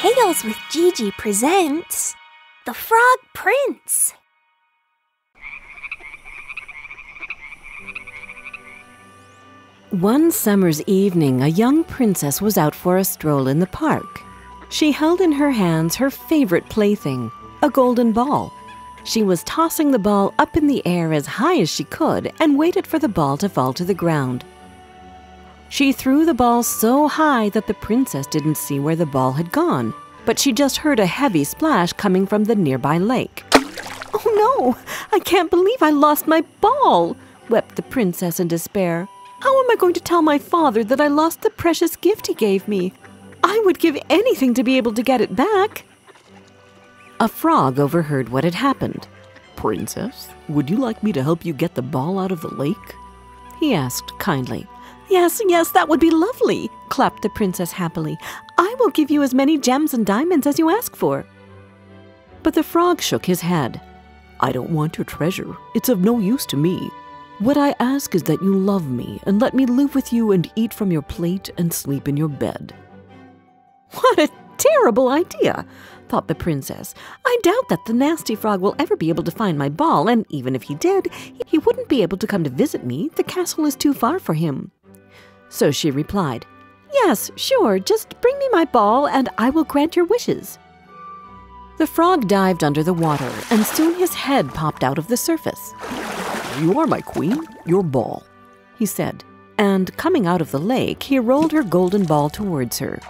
Tales with GiGi presents The Frog Prince. One summer's evening, a young princess was out for a stroll in the park. She held in her hands her favorite plaything, a golden ball. She was tossing the ball up in the air as high as she could and waited for the ball to fall to the ground. She threw the ball so high that the princess didn't see where the ball had gone, but she just heard a heavy splash coming from the nearby lake. "Oh no, I can't believe I lost my ball," wept the princess in despair. "How am I going to tell my father that I lost the precious gift he gave me? I would give anything to be able to get it back." A frog overheard what had happened. "Princess, would you like me to help you get the ball out of the lake?" he asked kindly. Yes, that would be lovely," clapped the princess happily. "I will give you as many gems and diamonds as you ask for." But the frog shook his head. "I don't want your treasure. It's of no use to me. What I ask is that you love me and let me live with you and eat from your plate and sleep in your bed." "What a terrible idea," thought the princess. "I doubt that the nasty frog will ever be able to find my ball, and even if he did, he wouldn't be able to come to visit me. The castle is too far for him." So she replied, "Yes, sure, just bring me my ball and I will grant your wishes." The frog dived under the water and soon his head popped out of the surface. "You are my queen, your ball," he said, and coming out of the lake, he rolled her golden ball towards her.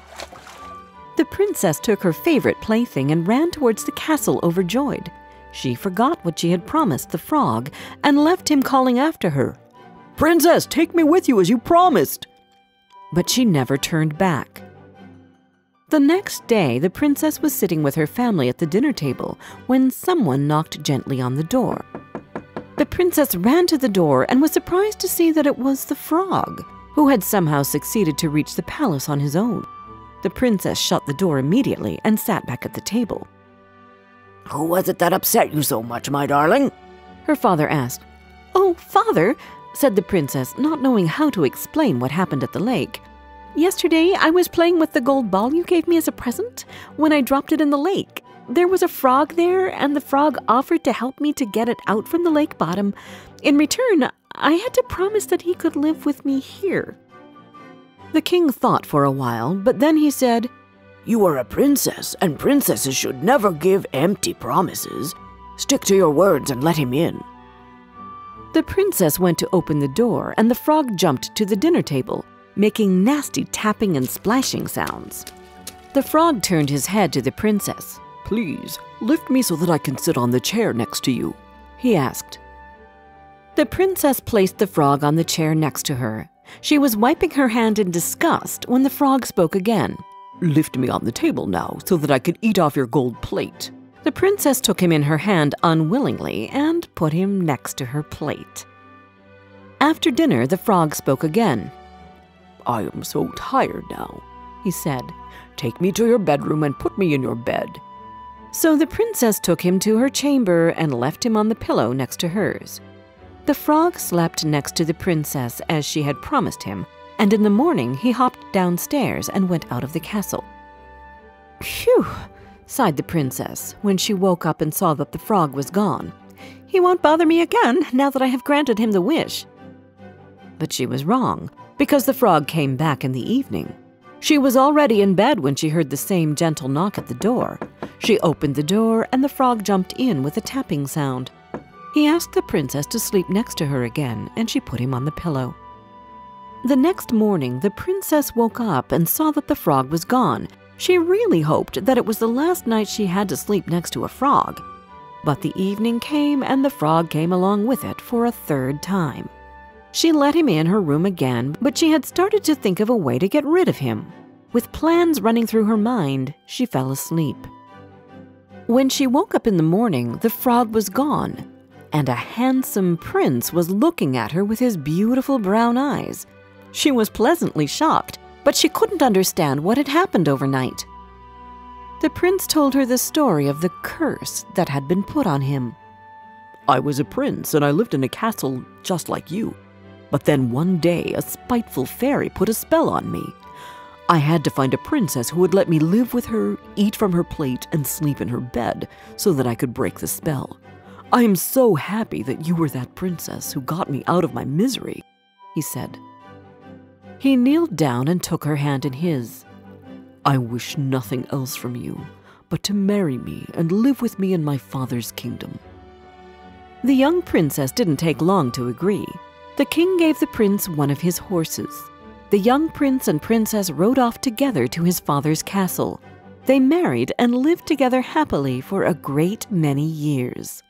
The princess took her favorite plaything and ran towards the castle overjoyed. She forgot what she had promised the frog and left him calling after her, "Princess, take me with you as you promised." But she never turned back. The next day, the princess was sitting with her family at the dinner table when someone knocked gently on the door. The princess ran to the door and was surprised to see that it was the frog, who had somehow succeeded to reach the palace on his own. The princess shut the door immediately and sat back at the table. "Who was it that upset you so much, my darling?" Her father asked. "Oh, father," said the princess, not knowing how to explain what happened at the lake. "Yesterday, I was playing with the gold ball you gave me as a present when I dropped it in the lake. There was a frog there, and the frog offered to help me to get it out from the lake bottom. In return, I had to promise that he could live with me here." The king thought for a while, but then he said, "You are a princess, and princesses should never give empty promises. Stick to your words and let him in." The princess went to open the door, and the frog jumped to the dinner table, making nasty tapping and splashing sounds. The frog turned his head to the princess. "Please, lift me so that I can sit on the chair next to you," he asked. The princess placed the frog on the chair next to her. She was wiping her hand in disgust when the frog spoke again. "Lift me on the table now so that I can eat off your gold plate." The princess took him in her hand unwillingly and put him next to her plate. After dinner, the frog spoke again. "I am so tired now," he said. "Take me to your bedroom and put me in your bed." So the princess took him to her chamber and left him on the pillow next to hers. The frog slept next to the princess as she had promised him, and in the morning he hopped downstairs and went out of the castle. "Phew!" sighed the princess when she woke up and saw that the frog was gone. "He won't bother me again now that I have granted him the wish." But she was wrong, because the frog came back in the evening. She was already in bed when she heard the same gentle knock at the door. She opened the door and the frog jumped in with a tapping sound. He asked the princess to sleep next to her again, and she put him on the pillow. The next morning, the princess woke up and saw that the frog was gone. She really hoped that it was the last night she had to sleep next to a frog. But the evening came and the frog came along with it for a third time. She let him in her room again, but she had started to think of a way to get rid of him. With plans running through her mind, she fell asleep. When she woke up in the morning, the frog was gone, and a handsome prince was looking at her with his beautiful brown eyes. She was pleasantly shocked, but she couldn't understand what had happened overnight. The prince told her the story of the curse that had been put on him. "I was a prince and I lived in a castle just like you. But then one day a spiteful fairy put a spell on me. I had to find a princess who would let me live with her, eat from her plate, and sleep in her bed so that I could break the spell. I am so happy that you were that princess who got me out of my misery," he said. He kneeled down and took her hand in his. "I wish nothing else from you but to marry me and live with me in my father's kingdom." The young princess didn't take long to agree. The king gave the prince one of his horses. The young prince and princess rode off together to his father's castle. They married and lived together happily for a great many years.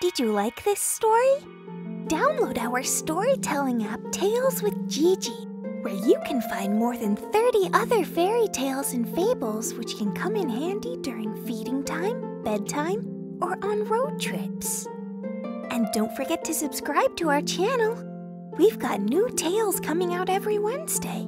Did you like this story? Download our storytelling app, Tales with GiGi, where you can find more than 30 other fairy tales and fables which can come in handy during feeding time, bedtime, or on road trips. And don't forget to subscribe to our channel. We've got new tales coming out every Wednesday.